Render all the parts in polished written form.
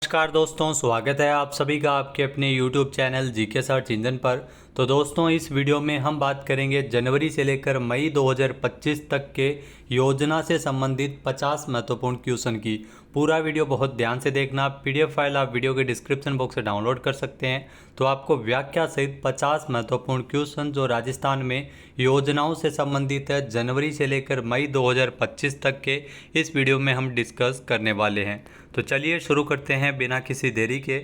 नमस्कार दोस्तों, स्वागत है आप सभी का आपके अपने YouTube channel GK search engine पर। तो दोस्तों, इस वीडियो में हम बात करेंगे जनवरी से लेकर मई 2025 तक के योजना से संबंधित 50 महत्वपूर्ण क्वेश्चन की। पूरा वीडियो बहुत ध्यान से देखना। PDF फाइल आप वीडियो के डिस्क्रिप्शन बॉक्स से डाउनलोड कर सकते हैं। तो आपको व्याख्या सहित 50 महत्वपूर्ण क्वेश्चन जो राजस्थान में योजनाओं से संबंधित है जनवरी से लेकर मई 2025 तक के, इस वीडियो में हम डिस्कस करने वाले हैं। तो चलिए शुरू करते हैं बिना किसी देरी के।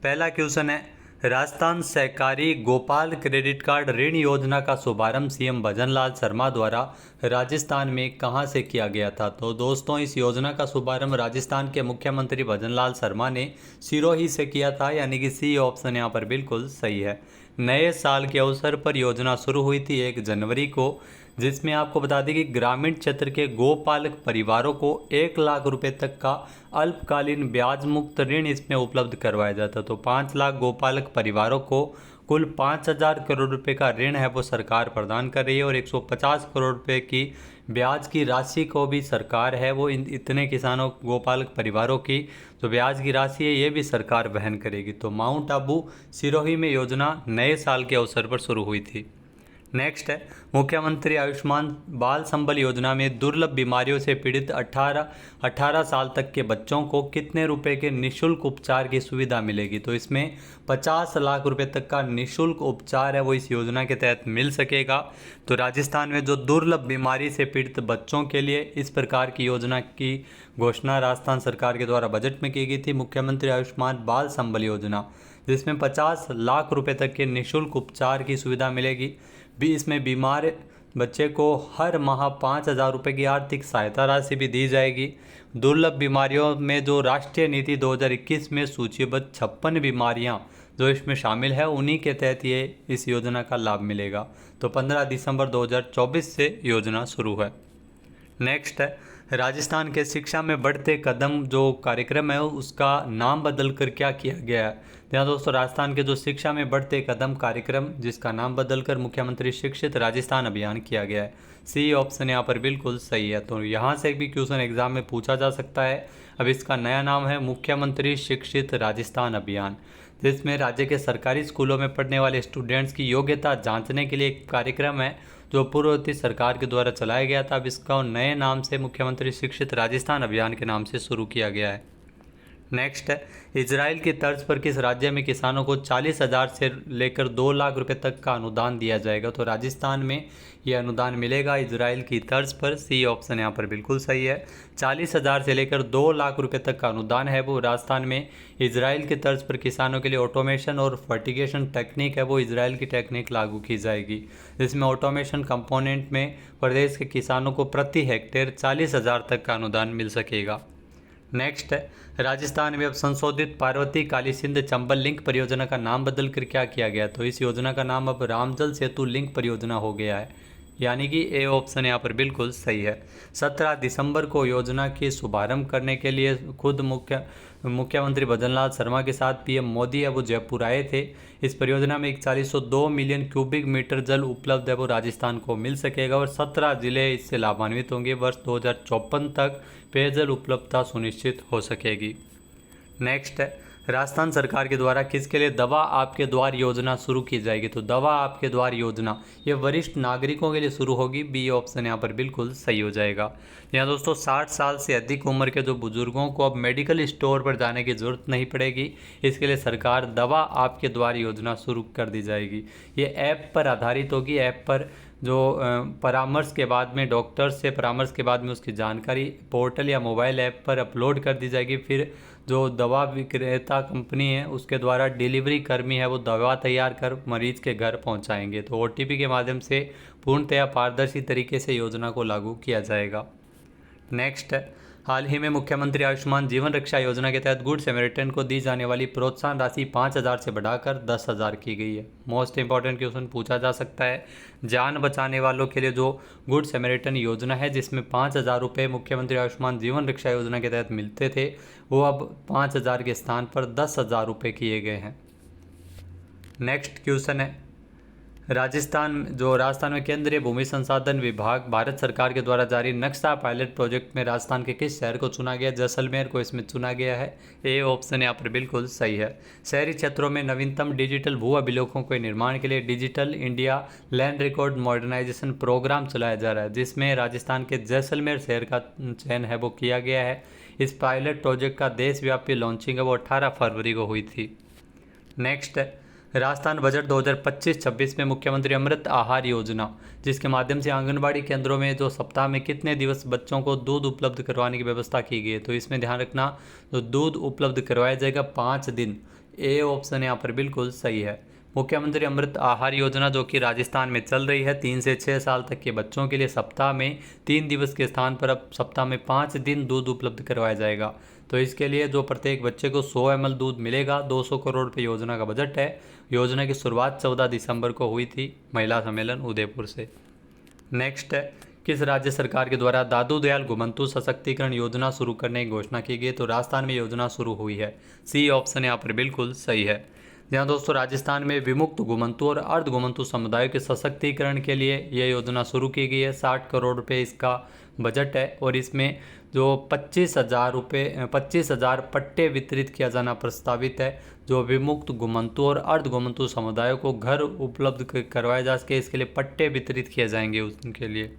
पहला क्वेश्चन है, राजस्थान सहकारी गोपाल क्रेडिट कार्ड ऋण योजना का शुभारंभ सीएम भजन लाल शर्मा द्वारा राजस्थान में कहां से किया गया था? तो दोस्तों, इस योजना का शुभारंभ राजस्थान के मुख्यमंत्री भजन लाल शर्मा ने सिरोही से किया था, यानी कि सी ऑप्शन यहां पर बिल्कुल सही है। नए साल के अवसर पर योजना शुरू हुई थी 1 जनवरी को, जिसमें आपको बता दें कि ग्रामीण क्षेत्र के गोपालक परिवारों को 1 लाख रुपए तक का अल्पकालीन ब्याज मुक्त ऋण इसमें उपलब्ध करवाया जाता। तो 5 लाख गोपालक परिवारों को कुल 5,000 करोड़ रुपए का ऋण है वो सरकार प्रदान कर रही है, और 150 करोड़ रुपए की ब्याज की राशि को भी सरकार है वो इतने किसानों गोपालक परिवारों की जो ब्याज की राशि है ये भी सरकार वहन करेगी। तो माउंट आबू सिरोही में योजना नए साल के अवसर पर शुरू हुई थी। नेक्स्ट है, मुख्यमंत्री आयुष्मान बाल संबल योजना में दुर्लभ बीमारियों से पीड़ित 18 साल तक के बच्चों को कितने रुपए के निशुल्क उपचार की सुविधा मिलेगी? तो इसमें 50 लाख रुपए तक का निशुल्क उपचार है वो इस योजना के तहत मिल सकेगा। तो राजस्थान में जो दुर्लभ बीमारी से पीड़ित बच्चों के लिए इस प्रकार की योजना की घोषणा राजस्थान सरकार के द्वारा बजट में की गई थी, मुख्यमंत्री आयुष्मान बाल संबल योजना, जिसमें 50 लाख रुपए तक के निशुल्क उपचार की सुविधा मिलेगी। भी इसमें बीमार बच्चे को हर माह 5,000 रुपये की आर्थिक सहायता राशि भी दी जाएगी। दुर्लभ बीमारियों में जो राष्ट्रीय नीति 2021 में सूचीबद्ध 56 बीमारियां जो इसमें शामिल है, उन्हीं के तहत ये इस योजना का लाभ मिलेगा। तो 15 दिसंबर 2024 से योजना शुरू है। नेक्स्ट है, राजस्थान के शिक्षा में बढ़ते कदम जो कार्यक्रम है उसका नाम बदल कर क्या किया गया है? यहाँ दोस्तों, राजस्थान के जो शिक्षा में बढ़ते कदम कार्यक्रम जिसका नाम बदलकर मुख्यमंत्री शिक्षित राजस्थान अभियान किया गया है। सी ऑप्शन यहाँ पर बिल्कुल सही है। तो यहाँ से भी क्वेश्चन एग्जाम में पूछा जा सकता है। अब इसका नया नाम है मुख्यमंत्री शिक्षित राजस्थान अभियान, जिसमें राज्य के सरकारी स्कूलों में पढ़ने वाले स्टूडेंट्स की योग्यता जांचने के लिए एक कार्यक्रम है जो पूर्ववर्ती सरकार के द्वारा चलाया गया था। अब इसका नए नाम से मुख्यमंत्री शिक्षित राजस्थान अभियान के नाम से शुरू किया गया है। नेक्स्ट है, इजराइल की तर्ज पर किस राज्य में किसानों को 40,000 से लेकर 2 लाख रुपए तक का अनुदान दिया जाएगा? तो राजस्थान में यह अनुदान मिलेगा इजराइल की तर्ज पर। सी ऑप्शन यहाँ पर बिल्कुल सही है। 40,000 से लेकर 2 लाख रुपए तक का अनुदान है वो राजस्थान में इजराइल की तर्ज पर किसानों के लिए ऑटोमेशन और फर्टिगेशन टेक्निक है वो इजराइल की टेक्निक लागू की जाएगी, जिसमें ऑटोमेशन कंपोनेंट में प्रदेश के किसानों को प्रति हेक्टेयर 40,000 तक का अनुदान मिल सकेगा। नेक्स्ट है, राजस्थान में अब संशोधित पार्वती काली सिंध चंबल लिंक परियोजना का नाम बदल कर क्या किया गया? तो इस योजना का नाम अब रामजल सेतु लिंक परियोजना हो गया है, यानी कि ए ऑप्शन यहाँ पर बिल्कुल सही है। 17 दिसंबर को योजना की शुभारंभ करने के लिए खुद मुख्यमंत्री भजनलाल शर्मा के साथ पीएम मोदी है वो जयपुर आए थे। इस परियोजना में 4102 मिलियन क्यूबिक मीटर जल उपलब्ध है वो राजस्थान को मिल सकेगा, और 17 जिले इससे लाभान्वित होंगे। वर्ष 2054 तक पेयजल उपलब्धता सुनिश्चित हो सकेगी। नेक्स्ट है, राजस्थान सरकार के द्वारा किसके लिए दवा आपके द्वार योजना शुरू की जाएगी? तो दवा आपके द्वार योजना ये वरिष्ठ नागरिकों के लिए शुरू होगी। बी ऑप्शन यहाँ पर बिल्कुल सही हो जाएगा। यहाँ दोस्तों, 60 साल से अधिक उम्र के जो बुजुर्गों को अब मेडिकल स्टोर पर जाने की ज़रूरत नहीं पड़ेगी। इसके लिए सरकार दवा आपके द्वार योजना शुरू कर दी जाएगी। ये ऐप पर आधारित होगी। ऐप पर जो परामर्श के बाद में डॉक्टर से परामर्श के बाद में उसकी जानकारी पोर्टल या मोबाइल ऐप पर अपलोड कर दी जाएगी। फिर जो दवा विक्रेता कंपनी है उसके द्वारा डिलीवरी कर्मी है वो दवा तैयार कर मरीज के घर पहुंचाएंगे। तो ओटीपी के माध्यम से पूर्णतया पारदर्शी तरीके से योजना को लागू किया जाएगा। नेक्स्ट है, हाल ही में मुख्यमंत्री आयुष्मान जीवन रक्षा योजना के तहत गुड सैमरिटन को दी जाने वाली प्रोत्साहन राशि 5,000 से बढ़ाकर 10,000 की गई है। मोस्ट इंपॉर्टेंट क्वेश्चन पूछा जा सकता है। जान बचाने वालों के लिए जो गुड सैमरिटन योजना है जिसमें 5,000 रुपये मुख्यमंत्री आयुष्मान जीवन रक्षा योजना के तहत मिलते थे, वो अब 5,000 के स्थान पर 10,000 रुपये किए गए हैं। नेक्स्ट क्वेश्चन है, राजस्थान में केंद्रीय भूमि संसाधन विभाग भारत सरकार के द्वारा जारी नक्शा पायलट प्रोजेक्ट में राजस्थान के किस शहर को चुना गया? जैसलमेर को इसमें चुना गया है। ए ऑप्शन यहाँ पर बिल्कुल सही है। शहरी क्षेत्रों में नवीनतम डिजिटल भू अभिलेखों के निर्माण के लिए digital India land record modernisation programme चलाया जा रहा है, जिसमें राजस्थान के जैसलमेर शहर का चयन है वो किया गया है। इस पायलट प्रोजेक्ट का देशव्यापी लॉन्चिंग है वो 18 फरवरी को हुई थी। नेक्स्ट है राजस्थान बजट 2025-26 में मुख्यमंत्री अमृत आहार योजना, जिसके माध्यम से आंगनबाड़ी केंद्रों में जो सप्ताह में कितने दिवस बच्चों को दूध उपलब्ध करवाने की व्यवस्था की गई है, तो इसमें ध्यान रखना तो दूध उपलब्ध करवाया जाएगा 5 दिन। ए ऑप्शन यहाँ पर बिल्कुल सही है। मुख्यमंत्री अमृत आहार योजना जो कि राजस्थान में चल रही है 3 से 6 साल तक के बच्चों के लिए सप्ताह में 3 दिवस के स्थान पर अब सप्ताह में 5 दिन दूध उपलब्ध करवाया जाएगा। तो इसके लिए जो प्रत्येक बच्चे को 100 ml दूध मिलेगा। 200 करोड़ रुपये योजना का बजट है। योजना की शुरुआत 14 दिसंबर को हुई थी महिला सम्मेलन उदयपुर से। नेक्स्ट है किस राज्य सरकार के द्वारा दादू दयाल घुमंतु सशक्तिकरण योजना शुरू करने की घोषणा की गई? तो राजस्थान में योजना शुरू हुई है। सी ऑप्शन यहाँ पर बिल्कुल सही है। जहाँ दोस्तों राजस्थान में विमुक्त घुमंतु और अर्ध घुमंतु समुदायों के सशक्तिकरण के लिए यह योजना शुरू की गई है। 60 करोड़ रुपये इसका बजट है और इसमें जो 25,000 पट्टे वितरित किया जाना प्रस्तावित है, जो विमुक्त घुमंतु और अर्ध घुमंतु समुदायों को घर उपलब्ध करवाए जा सके, इसके लिए पट्टे वितरित किए जाएंगे उनके लिए।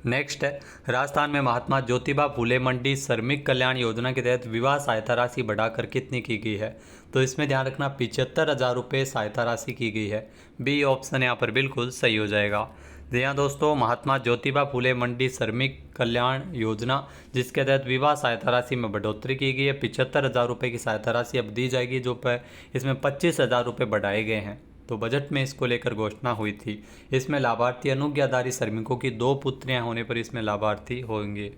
नेक्स्ट है राजस्थान में महात्मा ज्योतिबा फूले मंडी श्रमिक कल्याण योजना के तहत विवाह सहायता राशि बढ़ाकर कितनी की गई है? तो इसमें ध्यान रखना 75,000 रुपये सहायता राशि की गई है। बी ऑप्शन यहाँ पर बिल्कुल सही हो जाएगा। जी हाँ दोस्तों, महात्मा ज्योतिबा फूले मंडी श्रमिक कल्याण योजना जिसके तहत विवाह सहायता राशि में बढ़ोतरी की गई है। 75,000 रुपये की सहायता राशि अब दी जाएगी, जो इसमें 25,000 रुपये बढ़ाए गए हैं। तो बजट में इसको लेकर घोषणा हुई थी। इसमें लाभार्थी अनुज्ञाधारी श्रमिकों की 2 पुत्रियां होने पर इसमें लाभार्थी होंगे।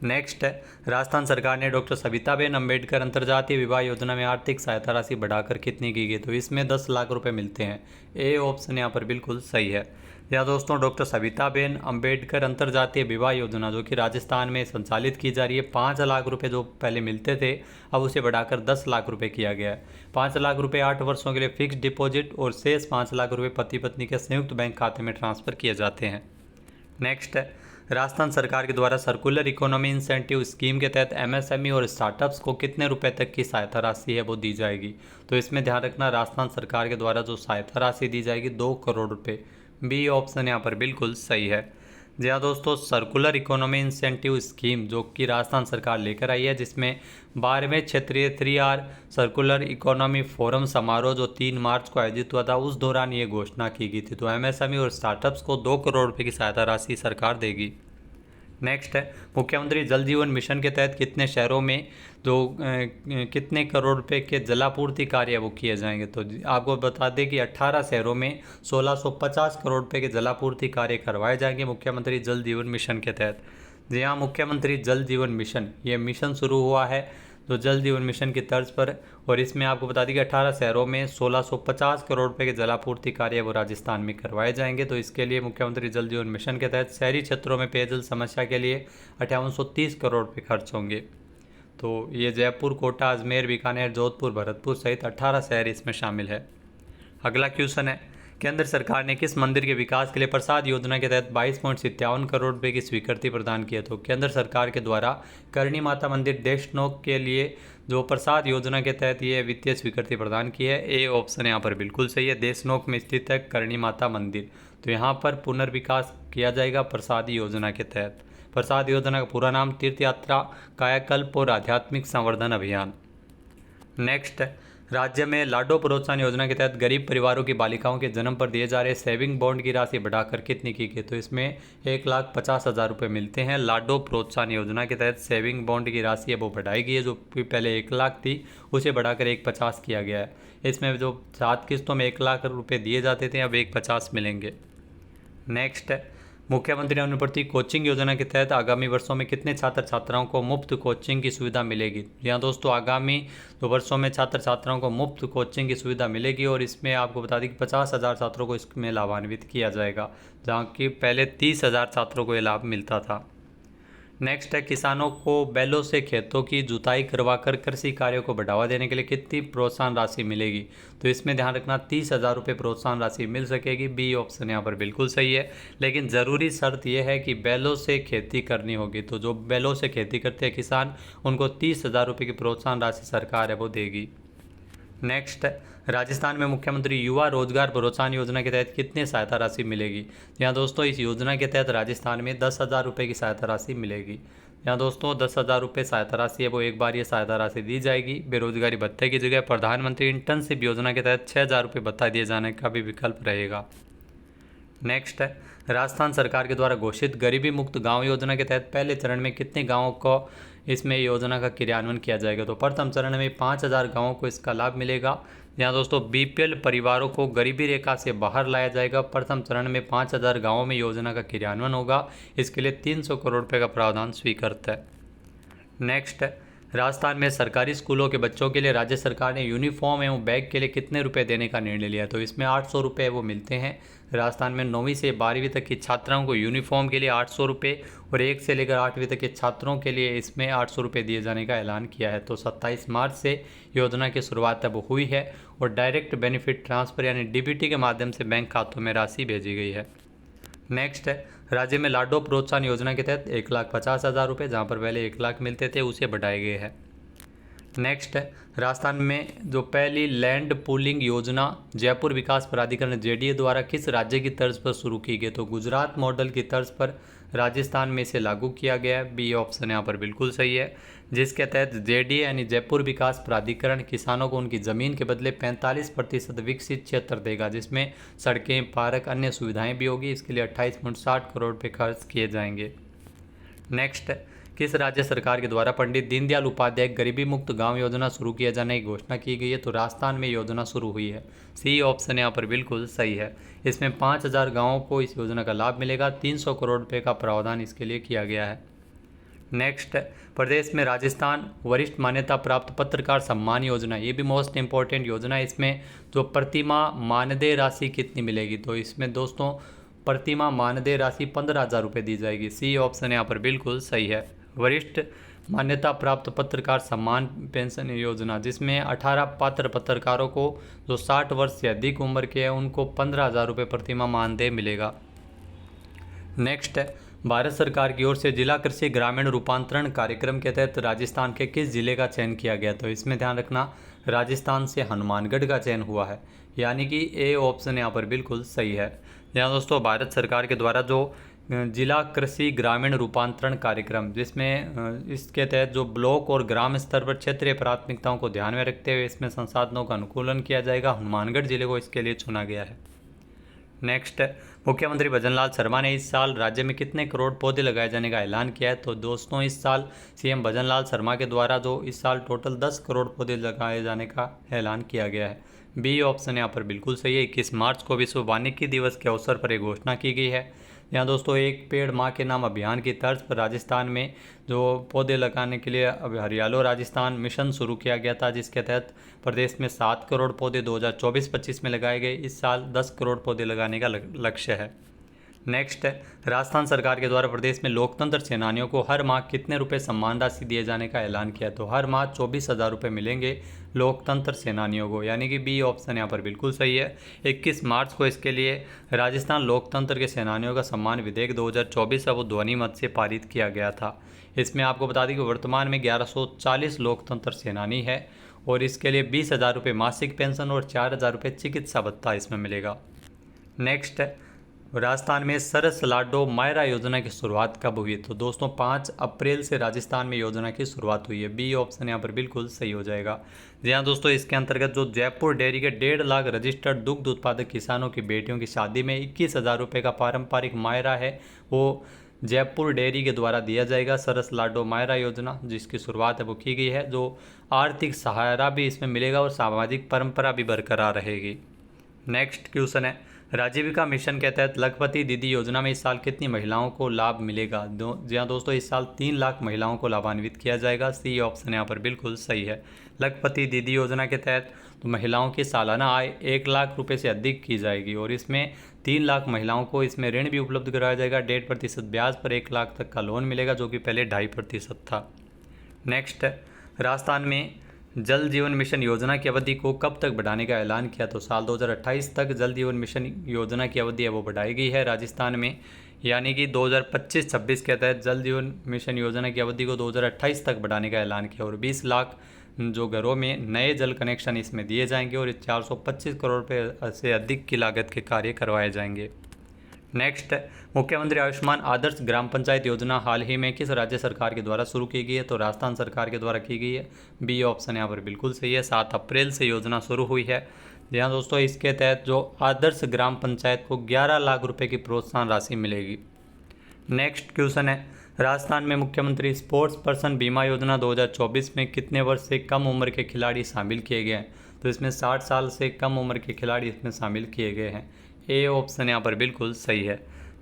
नेक्स्ट है राजस्थान सरकार ने डॉक्टर सविताबेन अम्बेडकर अंतर्जातीय विवाह योजना में आर्थिक सहायता राशि बढ़ाकर कितनी की गई? तो इसमें 10 लाख रुपए मिलते हैं। ए ऑप्शन यहाँ पर बिल्कुल सही है। या दोस्तों डॉक्टर सविताबेन अम्बेडकर अंतर्जातीय विवाह योजना जो कि राजस्थान में संचालित की जा रही है, 5 लाख रुपए जो पहले मिलते थे अब उसे बढ़ाकर 10 लाख रुपए किया गया है। 5 लाख रुपए 8 वर्षों के लिए फिक्स्ड डिपॉजिट और शेष 5 लाख रुपए पति पत्नी के संयुक्त बैंक खाते में ट्रांसफर किए जाते हैं। नेक्स्ट है राजस्थान सरकार के द्वारा सर्कुलर इकोनॉमी इंसेंटिव स्कीम के तहत एमएसएमई और स्टार्टअप्स को कितने रुपए तक की सहायता राशि है वो दी जाएगी? तो इसमें ध्यान रखना राजस्थान सरकार के द्वारा जो सहायता राशि दी जाएगी 2 करोड़ रुपए। बी ऑप्शन यहाँ पर बिल्कुल सही है। जी हाँ दोस्तों, सर्कुलर इकोनॉमी इंसेंटिव स्कीम जो कि राजस्थान सरकार लेकर आई है, जिसमें 12वें क्षेत्रीय 3R सर्कुलर इकोनॉमी फोरम समारोह जो 3 मार्च को आयोजित हुआ था, उस दौरान ये घोषणा की गई थी। तो एमएसएमई और स्टार्टअप्स को 2 करोड़ रुपये की सहायता राशि सरकार देगी। नेक्स्ट है मुख्यमंत्री जल जीवन मिशन के तहत कितने शहरों में जो कितने करोड़ रुपए के जलापूर्ति कार्य वो किए जाएंगे? तो आपको बता दें कि 18 शहरों में 1650 करोड़ रुपए के जलापूर्ति कार्य करवाए जाएंगे मुख्यमंत्री जल जीवन मिशन के तहत। जी हाँ, मुख्यमंत्री जल जीवन मिशन ये मिशन शुरू हुआ है जो जल जीवन मिशन की तर्ज पर, और इसमें आपको बता दें कि 18 शहरों में 1650 करोड़ रुपए के जलापूर्ति कार्य वो राजस्थान में करवाए जाएंगे। तो इसके लिए मुख्यमंत्री जल जीवन मिशन के तहत शहरी क्षेत्रों में पेयजल समस्या के लिए 5830 करोड़ रुपये खर्च होंगे। तो ये जयपुर, कोटा, अजमेर, बीकानेर, जोधपुर, भरतपुर सहित 18 शहर इसमें शामिल है। अगला क्वेश्चन है केंद्र सरकार ने किस मंदिर के विकास के लिए प्रसाद योजना के तहत 22.57 करोड़ रुपए की स्वीकृति प्रदान की है? तो केंद्र सरकार के द्वारा करणी माता मंदिर देशनोक के लिए जो प्रसाद योजना के तहत ये वित्तीय स्वीकृति प्रदान की है। ए ऑप्शन यहाँ पर बिल्कुल सही है। देशनोक में स्थित है करणी माता मंदिर, तो यहाँ पर पुनर्विकास किया जाएगा प्रसाद योजना के तहत। प्रसाद योजना का पूरा नाम तीर्थ यात्रा कायाकल्प और आध्यात्मिक संवर्धन अभियान। नेक्स्ट राज्य में लाडो प्रोत्साहन योजना के तहत गरीब परिवारों की बालिकाओं के जन्म पर दिए जा रहे सेविंग बॉन्ड की राशि बढ़ाकर कितनी की गई? तो इसमें 1,50,000 रुपये मिलते हैं। लाडो प्रोत्साहन योजना के तहत सेविंग बॉन्ड की राशि है वो बढ़ाई गई है, जो पहले 1 लाख थी उसे बढ़ाकर 1,50,000 किया गया है। इसमें जो 7 किस्तों में 1 लाख रुपये दिए जाते थे अब 1,50,000 मिलेंगे। नेक्स्ट है मुख्यमंत्री अनुप्रति कोचिंग योजना के तहत आगामी वर्षों में कितने छात्र छात्राओं को मुफ्त कोचिंग की सुविधा मिलेगी? यहाँ दोस्तों आगामी 2 वर्षों में छात्र छात्राओं को मुफ्त कोचिंग की सुविधा मिलेगी, और इसमें आपको बता दें कि 50,000 छात्रों को इसमें लाभान्वित किया जाएगा, जहाँ कि पहले 30,000 छात्रों को ये लाभ मिलता था। नेक्स्ट है, किसानों को बैलों से खेतों की जुताई करवाकर कृषि कार्यों को बढ़ावा देने के लिए कितनी प्रोत्साहन राशि मिलेगी? तो इसमें ध्यान रखना 30,000 रुपये प्रोत्साहन राशि मिल सकेगी। बी ऑप्शन यहाँ पर बिल्कुल सही है, लेकिन ज़रूरी शर्त यह है कि बैलों से खेती करनी होगी। तो जो बैलों से खेती करते हैं किसान, उनको 30,000 रुपये की प्रोत्साहन राशि सरकार है वो देगी। नेक्स्ट, राजस्थान में मुख्यमंत्री युवा रोजगार प्रोत्साहन योजना के तहत कितनी सहायता राशि मिलेगी? यहाँ दोस्तों इस योजना के तहत राजस्थान में 10,000 रुपये की सहायता राशि मिलेगी। यहाँ दोस्तों 10,000 रुपये सहायता राशि है वो एक बार ये सहायता राशि दी जाएगी। बेरोजगारी भत्ते की जगह प्रधानमंत्री इंटर्नशिप योजना के तहत 6,000 रुपये भत्ता दिए जाने का भी विकल्प रहेगा। नेक्स्ट है, राजस्थान सरकार के द्वारा घोषित गरीबी मुक्त गांव योजना के तहत पहले चरण में कितने गांवों को इसमें योजना का क्रियान्वयन किया जाएगा? तो प्रथम चरण में 5,000 गांवों को इसका लाभ मिलेगा। यहाँ दोस्तों बीपीएल परिवारों को गरीबी रेखा से बाहर लाया जाएगा। प्रथम चरण में 5,000 गांवों में योजना का क्रियान्वयन होगा। इसके लिए 300 करोड़ रुपये का प्रावधान स्वीकृत है। नेक्स्ट, राजस्थान में सरकारी स्कूलों के बच्चों के लिए राज्य सरकार ने यूनिफॉर्म एवं बैग के लिए कितने रुपए देने का निर्णय लिया? तो इसमें 800 रुपये वो मिलते हैं। राजस्थान में 9वीं से 12वीं तक की छात्राओं को यूनिफॉर्म के लिए 800 रुपये और 1 से लेकर 8वीं तक के छात्रों के लिए इसमें 800 रुपये दिए जाने का ऐलान किया है। तो 27 मार्च से योजना की शुरुआत अब हुई है और डायरेक्ट बेनिफिट ट्रांसफ़र यानी डीबीटी के माध्यम से बैंक खातों में राशि भेजी गई है। नेक्स्ट है, राज्य में लाडो प्रोत्साहन योजना के तहत 1,50,000 रुपये, जहाँ पर पहले 1 लाख मिलते थे, उसे बढ़ाए गए हैं। नेक्स्ट है, राजस्थान में जो पहली लैंड पूलिंग योजना जयपुर विकास प्राधिकरण जेडीए द्वारा किस राज्य की तर्ज पर शुरू की गई? तो गुजरात मॉडल की तर्ज पर राजस्थान में इसे लागू किया गया है। बी ऑप्शन यहाँ पर बिल्कुल सही है, जिसके तहत जेडीए यानी जयपुर विकास प्राधिकरण किसानों को उनकी ज़मीन के बदले 45% विकसित क्षेत्र देगा, जिसमें सड़कें, पार्क, अन्य सुविधाएं भी होगी। इसके लिए 28.60 करोड़ रुपये खर्च किए जाएंगे। नेक्स्ट, किस राज्य सरकार के द्वारा पंडित दीनदयाल उपाध्याय गरीबी मुक्त गांव योजना शुरू किए जाने की घोषणा की गई है? तो राजस्थान में योजना शुरू हुई है। सी ऑप्शन यहाँ पर बिल्कुल सही है। इसमें 5,000 गांवों को इस योजना का लाभ मिलेगा। 300 करोड़ रुपये का प्रावधान इसके लिए किया गया है। नेक्स्ट, प्रदेश में राजस्थान वरिष्ठ मान्यता प्राप्त पत्रकार सम्मान योजना, ये भी मोस्ट इंपॉर्टेंट योजना है। इसमें जो प्रतिमाह मानदेय राशि कितनी मिलेगी? तो इसमें दोस्तों प्रतिमाह मानदेय राशि 15,000 रुपये दी जाएगी। सी ऑप्शन यहाँ पर बिल्कुल सही है। वरिष्ठ मान्यता प्राप्त पत्रकार सम्मान पेंशन योजना, जिसमें 18 पात्र पत्रकारों को जो 60 वर्ष से अधिक उम्र के हैं उनको 15,000 रुपये प्रतिमाह मानदेय मिलेगा। नेक्स्ट, भारत सरकार की ओर से जिला कृषि ग्रामीण रूपांतरण कार्यक्रम के तहत राजस्थान के किस जिले का चयन किया गया? तो इसमें ध्यान रखना राजस्थान से हनुमानगढ़ का चयन हुआ है, यानी कि ए ऑप्शन यहाँ पर बिल्कुल सही है। यहाँ दोस्तों भारत सरकार के द्वारा जो जिला कृषि ग्रामीण रूपांतरण कार्यक्रम, जिसमें इसके तहत जो ब्लॉक और ग्राम स्तर पर क्षेत्रीय प्राथमिकताओं को ध्यान में रखते हुए इसमें संसाधनों का अनुकूलन किया जाएगा, हनुमानगढ़ जिले को इसके लिए चुना गया है। नेक्स्ट, मुख्यमंत्री भजनलाल शर्मा ने इस साल राज्य में कितने करोड़ पौधे लगाए जाने का ऐलान किया है? तो दोस्तों इस साल सीएम भजनलाल शर्मा के द्वारा जो इस साल टोटल 10 करोड़ पौधे लगाए जाने का ऐलान किया गया है। बी ऑप्शन यहाँ पर बिल्कुल सही है। 21 मार्च को विश्व वानिकी दिवस के अवसर पर एक घोषणा की गई है। यहाँ दोस्तों एक पेड़ माँ के नाम अभियान की तर्ज पर राजस्थान में जो पौधे लगाने के लिए अब हरियालो राजस्थान मिशन शुरू किया गया था, जिसके तहत प्रदेश में 7 करोड़ पौधे 2024-25 में लगाए गए। इस साल 10 करोड़ पौधे लगाने का लक्ष्य है। नेक्स्ट है, राजस्थान सरकार के द्वारा प्रदेश में लोकतंत्र सेनानियों को हर माह कितने रुपए सम्मान राशि दिए जाने का ऐलान किया? तो हर माह 24,000 रुपये मिलेंगे लोकतंत्र सेनानियों को, यानी कि बी ऑप्शन यहाँ पर बिल्कुल सही है। 21 मार्च को इसके लिए राजस्थान लोकतंत्र के सेनानियों का सम्मान विधेयक 2024 वो ध्वनि मत से पारित किया गया था। इसमें आपको बता दें कि वर्तमान में 1140 लोकतंत्र सेनानी है और इसके लिए 20,000 रुपये मासिक पेंशन और 4,000 रुपये चिकित्सा भत्ता इसमें मिलेगा। नेक्स्ट, राजस्थान में सरस लाडो मायरा योजना की शुरुआत कब हुई? तो दोस्तों 5 अप्रैल से राजस्थान में योजना की शुरुआत हुई है। बी ऑप्शन यहाँ पर बिल्कुल सही हो जाएगा। जी हाँ दोस्तों, इसके अंतर्गत जो जयपुर डेयरी के 1.5 लाख रजिस्टर्ड दुग्ध उत्पादक किसानों की बेटियों की शादी में 21,000 रुपये का पारंपरिक मायरा है वो जयपुर डेयरी के द्वारा दिया जाएगा। सरस लाडो मायरा योजना जिसकी शुरुआत है वो की गई है, जो आर्थिक सहारा भी इसमें मिलेगा और सामाजिक परंपरा भी बरकरार रहेगी। नेक्स्ट क्वेश्चन है, राजीविका मिशन के तहत लखपति दीदी योजना में इस साल कितनी महिलाओं को लाभ मिलेगा? जी हाँ दोस्तों, इस साल 3 लाख महिलाओं को लाभान्वित किया जाएगा। सी ऑप्शन यहाँ पर बिल्कुल सही है। लखपति दीदी योजना के तहत तो महिलाओं की सालाना आय 1 लाख रुपए से अधिक की जाएगी और इसमें 3 लाख महिलाओं को इसमें ऋण भी उपलब्ध कराया जाएगा। 1.5% ब्याज पर 1 लाख तक का लोन मिलेगा, जो कि पहले 2.5% था। नेक्स्ट, राजस्थान में जल जीवन मिशन योजना की अवधि को कब तक बढ़ाने का ऐलान किया? तो साल 2028 तक जल जीवन मिशन योजना की अवधि है वो बढ़ाई गई है राजस्थान में, यानी कि 2025-26 के तहत जल जीवन मिशन योजना की अवधि को 2028 तक बढ़ाने का ऐलान किया और 20 लाख जो घरों में नए जल कनेक्शन इसमें दिए जाएंगे और 425 करोड़ रुपये से अधिक की लागत के कार्य करवाए जाएंगे। नेक्स्ट, मुख्यमंत्री आयुष्मान आदर्श ग्राम पंचायत योजना हाल ही में किस राज्य सरकार के द्वारा शुरू की गई है? तो राजस्थान सरकार के द्वारा की गई है। बी ऑप्शन यहाँ पर बिल्कुल सही है। 7 अप्रैल से योजना शुरू हुई है। जी हाँ दोस्तों, इसके तहत जो आदर्श ग्राम पंचायत को 11 लाख रुपए की प्रोत्साहन राशि मिलेगी। नेक्स्ट क्वेश्चन है, राजस्थान में मुख्यमंत्री स्पोर्ट्स पर्सन बीमा योजना 2024 में कितने वर्ष से कम उम्र के खिलाड़ी शामिल किए गए हैं? तो इसमें 60 साल से कम उम्र के खिलाड़ी इसमें शामिल किए गए हैं। ए ऑप्शन यहाँ पर बिल्कुल सही है।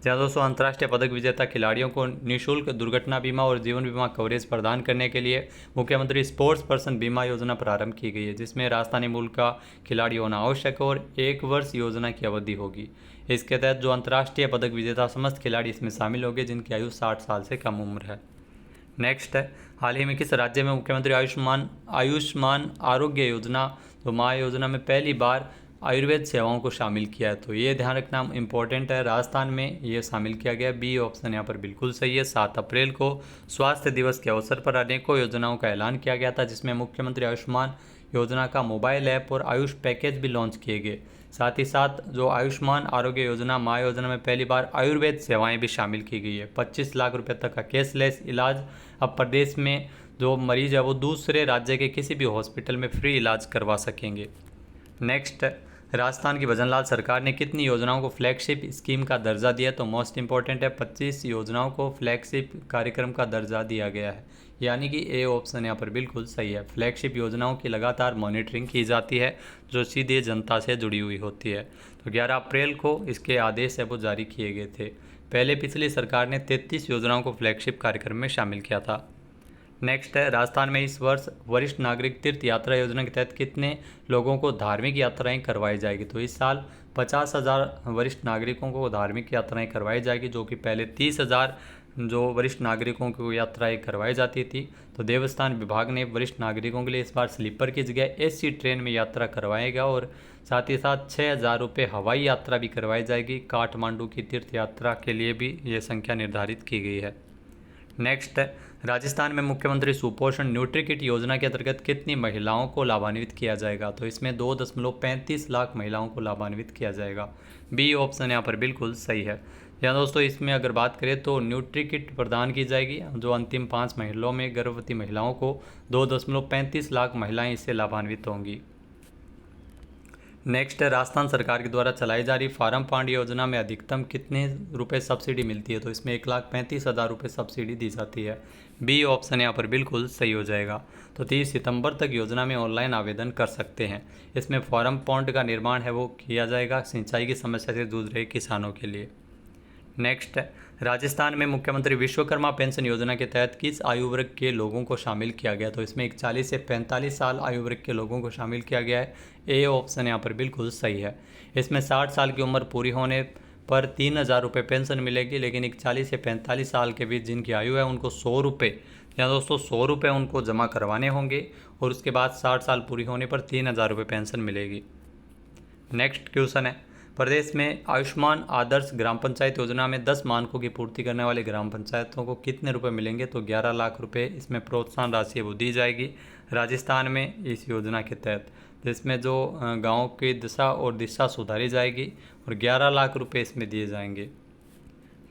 जहाँ दोस्तों, अंतर्राष्ट्रीय पदक विजेता खिलाड़ियों को निःशुल्क दुर्घटना बीमा और जीवन बीमा कवरेज प्रदान करने के लिए मुख्यमंत्री स्पोर्ट्स पर्सन बीमा योजना प्रारंभ की गई है, जिसमें राजस्थानी मूल का खिलाड़ी होना आवश्यक है और 1 वर्ष योजना की अवधि होगी। इसके तहत जो अंतर्राष्ट्रीय पदक विजेता समस्त खिलाड़ी इसमें शामिल होंगे जिनकी आयु 60 साल से कम उम्र है। नेक्स्ट है, हाल ही में किस राज्य में मुख्यमंत्री आयुष्मान आरोग्य योजना तो माँ योजना में पहली बार आयुर्वेद सेवाओं को शामिल किया है? तो ये ध्यान रखना इम्पोर्टेंट है, राजस्थान में ये शामिल किया गया। बी ऑप्शन यहाँ पर बिल्कुल सही है। 7 अप्रैल को स्वास्थ्य दिवस के अवसर पर अनेकों योजनाओं का ऐलान किया गया था, जिसमें मुख्यमंत्री आयुष्मान योजना का मोबाइल ऐप और आयुष पैकेज भी लॉन्च किए गए। साथ ही साथ जो आयुष्मान आरोग्य योजना माँ योजना में पहली बार आयुर्वेद सेवाएं भी शामिल की गई है। 25 लाख रुपए तक का कैशलेस इलाज अब प्रदेश में जो मरीज है वो दूसरे राज्य के किसी भी हॉस्पिटल में फ्री इलाज करवा सकेंगे। नेक्स्ट, राजस्थान की भजनलाल सरकार ने कितनी योजनाओं को फ्लैगशिप स्कीम का दर्जा दिया? तो मोस्ट इंपॉर्टेंट है, 25 योजनाओं को फ्लैगशिप कार्यक्रम का दर्जा दिया गया है, यानी कि ए ऑप्शन यहाँ पर बिल्कुल सही है। फ्लैगशिप योजनाओं की लगातार मॉनिटरिंग की जाती है जो सीधे जनता से जुड़ी हुई होती है। तो 11 अप्रैल को इसके आदेश है वो जारी किए गए थे। पहले पिछली सरकार ने 33 योजनाओं को फ्लैगशिप कार्यक्रम में शामिल किया था। नेक्स्ट है, राजस्थान में इस वर्ष वरिष्ठ नागरिक तीर्थ यात्रा योजना के तहत कितने लोगों को धार्मिक यात्राएं करवाई जाएगी? तो इस साल 50,000 वरिष्ठ नागरिकों को धार्मिक यात्राएं करवाई जाएगी, जो कि पहले 30,000 जो वरिष्ठ नागरिकों को यात्राएं करवाई जाती थी। तो देवस्थान विभाग ने वरिष्ठ नागरिकों के लिए इस बार स्लीपर की जगह एसी ट्रेन में यात्रा करवाएगा और साथ ही साथ 6,000 रुपये हवाई यात्रा भी करवाई जाएगी। काठमांडू की तीर्थ यात्रा के लिए भी ये संख्या निर्धारित की गई है। नेक्स्ट है, राजस्थान में मुख्यमंत्री सुपोषण न्यूट्रीकिट योजना के अंतर्गत कितनी महिलाओं को लाभान्वित किया जाएगा? तो इसमें 2.35 लाख महिलाओं को लाभान्वित किया जाएगा। बी ऑप्शन यहाँ पर बिल्कुल सही है। यहाँ दोस्तों, इसमें अगर बात करें तो न्यूट्रीकिट प्रदान की जाएगी जो अंतिम 5 महीनों में गर्भवती महिलाओं को 2.35 लाख महिलाएं इससे लाभान्वित होंगी। नेक्स्ट है, राजस्थान सरकार के द्वारा चलाई जा रही फार्म फंड योजना में अधिकतम कितने रुपए सब्सिडी मिलती है? तो इसमें 1,35,000 रुपये सब्सिडी दी जाती है। बी ऑप्शन यहाँ पर बिल्कुल सही हो जाएगा। तो 30 सितंबर तक योजना में ऑनलाइन आवेदन कर सकते हैं। इसमें फार्म पॉन्ड का निर्माण है वो किया जाएगा सिंचाई की समस्या से जूझ रहे किसानों के लिए। नेक्स्ट है, राजस्थान में मुख्यमंत्री विश्वकर्मा पेंशन योजना के तहत किस आयु वर्ग के लोगों को शामिल किया गया? तो इसमें 41 से 45 साल आयु वर्ग के लोगों को शामिल किया गया है। ए ऑप्शन यहाँ पर बिल्कुल सही है। इसमें 60 साल की उम्र पूरी होने पर 3,000 रुपये पेंशन मिलेगी, लेकिन 41 से 45 साल के बीच जिनकी आयु है उनको 100 रुपये या दोस्तों 100 रुपये उनको जमा करवाने होंगे और उसके बाद 60 साल पूरी होने पर 3,000 रुपये पेंशन मिलेगी। नेक्स्ट क्वेश्चन है, प्रदेश में आयुष्मान आदर्श ग्राम पंचायत योजना में 10 मानकों की पूर्ति करने वाले ग्राम पंचायतों को कितने रुपए मिलेंगे? तो 11 लाख रुपए इसमें प्रोत्साहन राशि वो दी जाएगी राजस्थान में इस योजना के तहत, जिसमें जो गाँव की दशा और दिशा सुधारी जाएगी और 11 लाख रुपए इसमें दिए जाएंगे।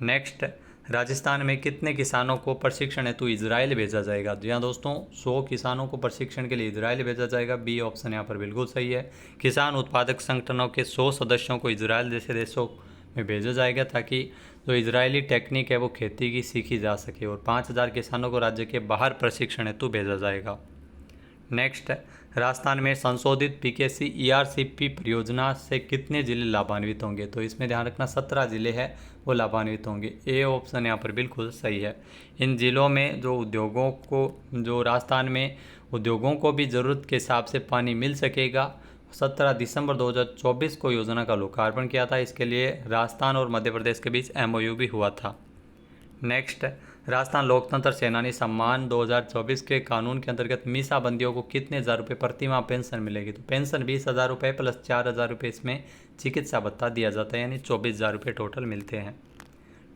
नेक्स्ट, राजस्थान में कितने किसानों को प्रशिक्षण हेतु इजराइल भेजा जाएगा? जी हाँ दोस्तों, 100 किसानों को प्रशिक्षण के लिए इजराइल भेजा जाएगा। बी ऑप्शन यहाँ पर बिल्कुल सही है। किसान उत्पादक संगठनों के 100 सदस्यों को इजराइल जैसे देशों में भेजा जाएगा ताकि जो इजरायली टेक्निक है वो खेती की सीखी जा सके और 5,000 किसानों को राज्य के बाहर प्रशिक्षण हेतु भेजा जाएगा। नेक्स्ट है, राजस्थान में संशोधित पीकेसी ईआरसीपी परियोजना से कितने जिले लाभान्वित होंगे? तो इसमें ध्यान रखना 17 जिले हैं वो लाभान्वित होंगे। ए ऑप्शन यहाँ पर बिल्कुल सही है। इन जिलों में जो राजस्थान में उद्योगों को भी ज़रूरत के हिसाब से पानी मिल सकेगा। 17 दिसंबर 2024 को योजना का लोकार्पण किया था। इसके लिए राजस्थान और मध्य प्रदेश के बीच MOU भी हुआ था। नेक्स्ट, राजस्थान लोकतंत्र सेनानी सम्मान 2024 के कानून के अंतर्गत मीसाबंदियों को कितने हज़ार रुपये प्रति माह पेंशन मिलेगी? तो पेंशन 20,000 रुपये प्लस 4,000 रुपये इसमें चिकित्सा भत्ता दिया जाता है, यानी 24,000 रुपये टोटल मिलते हैं।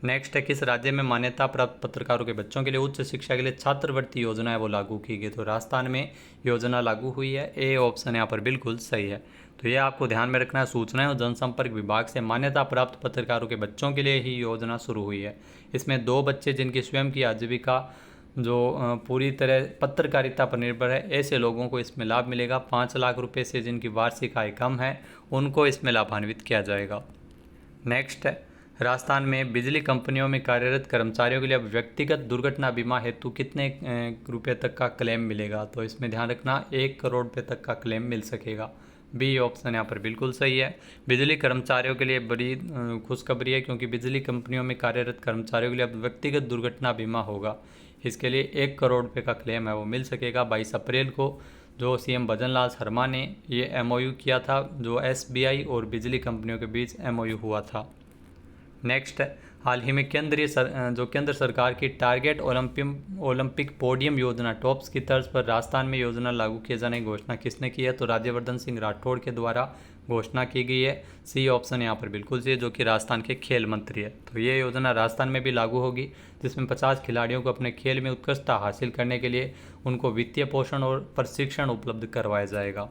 नेक्स्ट है, किस राज्य में मान्यता प्राप्त पत्रकारों के बच्चों के लिए उच्च शिक्षा के लिए छात्रवृत्ति योजना है वो लागू की गई? तो राजस्थान में योजना लागू हुई है। ए ऑप्शन यहाँ पर बिल्कुल सही है। तो ये आपको ध्यान में रखना है, सूचना और जनसंपर्क विभाग से मान्यता प्राप्त पत्रकारों के बच्चों के लिए ही योजना शुरू हुई है। इसमें 2 बच्चे जिनकी स्वयं की आजीविका पूरी तरह पत्रकारिता पर निर्भर है, ऐसे लोगों को इसमें लाभ मिलेगा। 5 लाख रुपये से जिनकी वार्षिक आय कम है उनको इसमें लाभान्वित किया जाएगा। नेक्स्ट है, राजस्थान में बिजली कंपनियों में कार्यरत कर्मचारियों के लिए अब व्यक्तिगत दुर्घटना बीमा हेतु कितने रुपए तक का क्लेम मिलेगा? तो इसमें ध्यान रखना 1 करोड़ रुपये तक का क्लेम मिल सकेगा। बी ऑप्शन यहाँ पर बिल्कुल सही है। बिजली कर्मचारियों के लिए बड़ी खुशखबरी है, क्योंकि बिजली कंपनियों में कार्यरत कर्मचारियों के लिए अब व्यक्तिगत दुर्घटना बीमा होगा। इसके लिए 1 करोड़ रुपये का क्लेम है वो मिल सकेगा। 22 अप्रैल को जो CM भजन लाल शर्मा ने ये MOU किया था, जो SBI और बिजली कंपनियों के बीच MOU हुआ था। नेक्स्ट है, हाल ही में केंद्र सरकार की टारगेट ओलंपिक पोडियम योजना टॉप्स की तर्ज पर राजस्थान में योजना लागू किए जाने की घोषणा किसने की है? तो राज्यवर्धन सिंह राठौड़ के द्वारा घोषणा की गई है। सी ऑप्शन यहाँ पर बिल्कुल सही है, जो कि राजस्थान के खेल मंत्री है। तो ये योजना राजस्थान में भी लागू होगी, जिसमें 50 खिलाड़ियों को अपने खेल में उत्कृष्टता हासिल करने के लिए उनको वित्तीय पोषण और प्रशिक्षण उपलब्ध करवाया जाएगा।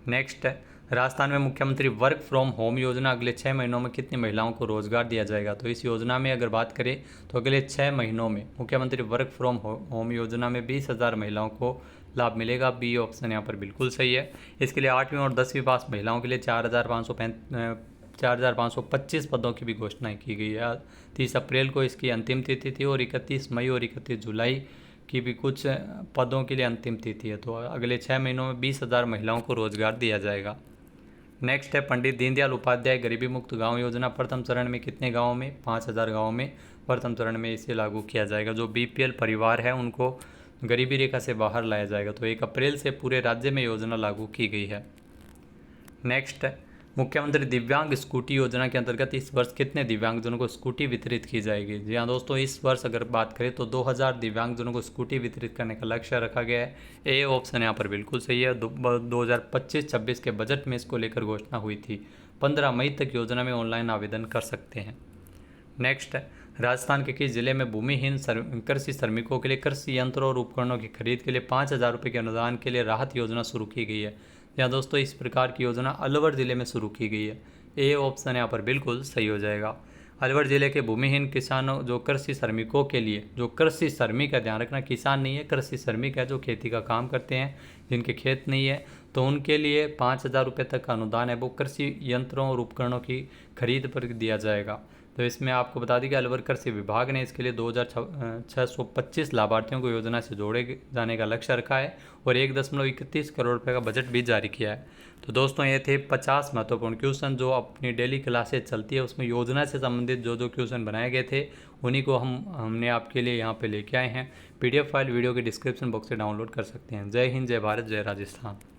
नेक्स्ट है, राजस्थान में मुख्यमंत्री वर्क फ्रॉम होम योजना अगले 6 महीनों में कितनी महिलाओं को रोजगार दिया जाएगा? तो इस योजना में अगर बात करें तो अगले 6 महीनों में मुख्यमंत्री वर्क फ्रॉम होम योजना में 20,000 महिलाओं को लाभ मिलेगा। बी ऑप्शन यहाँ पर बिल्कुल सही है। इसके लिए 8वीं और 10वीं पास महिलाओं के लिए 4,525 पदों की भी घोषणा की गई है। 30 अप्रैल को इसकी अंतिम तिथि थी और 31 मई और 31 जुलाई की भी कुछ पदों के लिए अंतिम तिथि है। तो अगले 6 महीनों में 20,000 महिलाओं को रोजगार दिया जाएगा। नेक्स्ट है, पंडित दीनदयाल उपाध्याय गरीबी मुक्त गांव योजना प्रथम चरण में कितने गांवों में? 5,000 गांवों में प्रथम चरण में इसे लागू किया जाएगा। जो BPL परिवार है उनको गरीबी रेखा से बाहर लाया जाएगा। तो 1 अप्रैल से पूरे राज्य में योजना लागू की गई है। नेक्स्ट है, मुख्यमंत्री दिव्यांग स्कूटी योजना के अंतर्गत इस वर्ष कितने दिव्यांगजनों को स्कूटी वितरित की जाएगी? जी हाँ दोस्तों, इस वर्ष अगर बात करें तो 2000 दिव्यांगजनों को स्कूटी वितरित करने का लक्ष्य रखा गया है। ए ऑप्शन यहाँ पर बिल्कुल सही है। 2025-26 के बजट में इसको लेकर घोषणा हुई थी। 15 मई तक योजना में ऑनलाइन आवेदन कर सकते हैं। नेक्स्ट है, राजस्थान के किस जिले में भूमिहीन कृषि श्रमिकों के लिए कृषि यंत्रों और उपकरणों की खरीद के लिए 5,000 रुपये के अनुदान के लिए राहत योजना शुरू की गई है? यहाँ दोस्तों इस प्रकार की योजना अलवर ज़िले में शुरू की गई है। ए ऑप्शन यहाँ पर बिल्कुल सही हो जाएगा। अलवर ज़िले के भूमिहीन किसानों जो कृषि श्रमिकों के लिए, जो कृषि श्रमिक है, ध्यान रखना किसान नहीं है, कृषि श्रमिक है, जो खेती का काम करते हैं, जिनके खेत नहीं है, तो उनके लिए 5,000 रुपये तक का अनुदान है वो कृषि यंत्रों और उपकरणों की खरीद पर दिया जाएगा। तो इसमें आपको बता दें कि अलवर कृषि विभाग ने इसके लिए 2,625 लाभार्थियों को योजना से जोड़े जाने का लक्ष्य रखा है और 1.31 करोड़ रुपये का बजट भी जारी किया है। तो दोस्तों ये थे 50 महत्वपूर्ण क्वेश्चन जो अपनी डेली क्लासेज चलती है उसमें योजना से संबंधित जो क्वेश्चन बनाए गए थे उन्हीं को हमने आपके लिए यहाँ पे लेके आए हैं। PDF फाइल वीडियो के डिस्क्रिप्शन बॉक्स से डाउनलोड कर सकते हैं। जय हिंद, जय भारत, जय राजस्थान।